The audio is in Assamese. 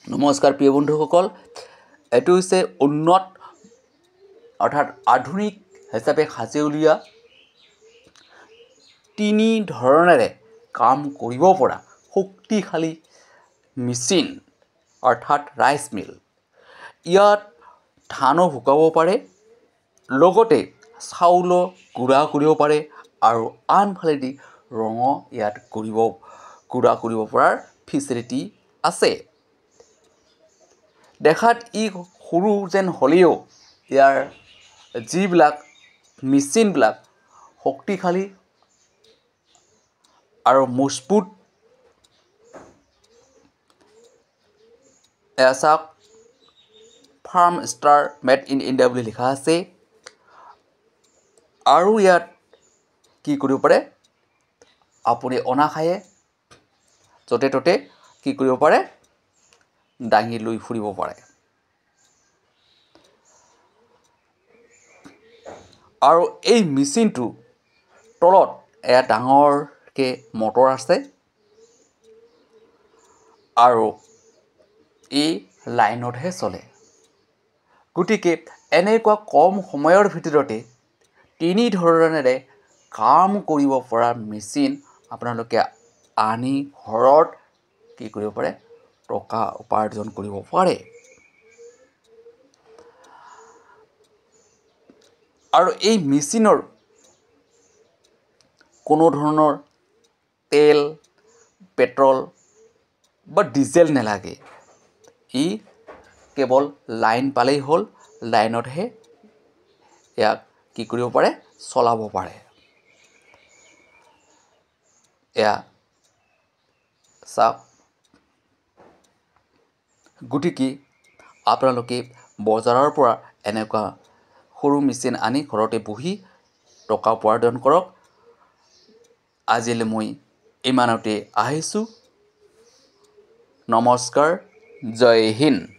নমস্কাৰ প্ৰিয় বন্ধুসকল, এইটো হৈছে উন্নত অৰ্থাৎ আধুনিক হিচাপে সাজি উলিওৱা তিনি ধৰণেৰে কাম কৰিব পৰা শক্তিশালী মেচিন অৰ্থাৎ ৰাইচ মিল। ইয়াত ধানো শুকাব পাৰে, লগতে চাউলো গুড়া কৰিব পাৰে আৰু আনফালেদি ৰঙো ইয়াত গুড়া কৰিব পৰাৰ ফেচিলিটি আছে। দেখাত ই সৰু যেন হ'লেও ইয়াৰ যিবিলাক মেচিনবিলাক শক্তিশালী আৰু মজবুত। এয়া চাওক, farm star made in India বুলি লিখা আছে। আৰু ইয়াত কি কৰিব পাৰে, আপুনি অনাশায়ে য'তে ত'তে কি কৰিব পাৰে, দাঙি লৈ ফুৰিব পাৰে। আৰু এই মেচিনটো তলত এয়া ডাঙৰকৈ মটৰ আছে আৰু এই লাইনতহে চলে। গতিকে এনেকুৱা কম সময়ৰ ভিতৰতে তিনি ধৰণেৰে কাম কৰিব পৰা মেচিন আপোনালোকে আনি ঘৰত কি কৰিব পাৰে, টকা উপাৰ্জন কৰিব পাৰে। আৰু এই মেচিনৰ কোনো ধৰণৰ তেল, পেট্ৰল বা ডিজেল নালাগে। ই কেৱল লাইন পালেই হ'ল, লাইনতহে ইয়াক কি কৰিব পাৰে, চলাব পাৰে। এয়া চাওক, গতিকে আপোনালোকে বজাৰৰ পৰা এনেকুৱা সৰু মেচিন আনি ঘৰতে বহি টকা উপাৰ্জন কৰক। আজিলৈ মই ইমানতে আহিছোঁ। নমস্কাৰ, জয় হিন্দ।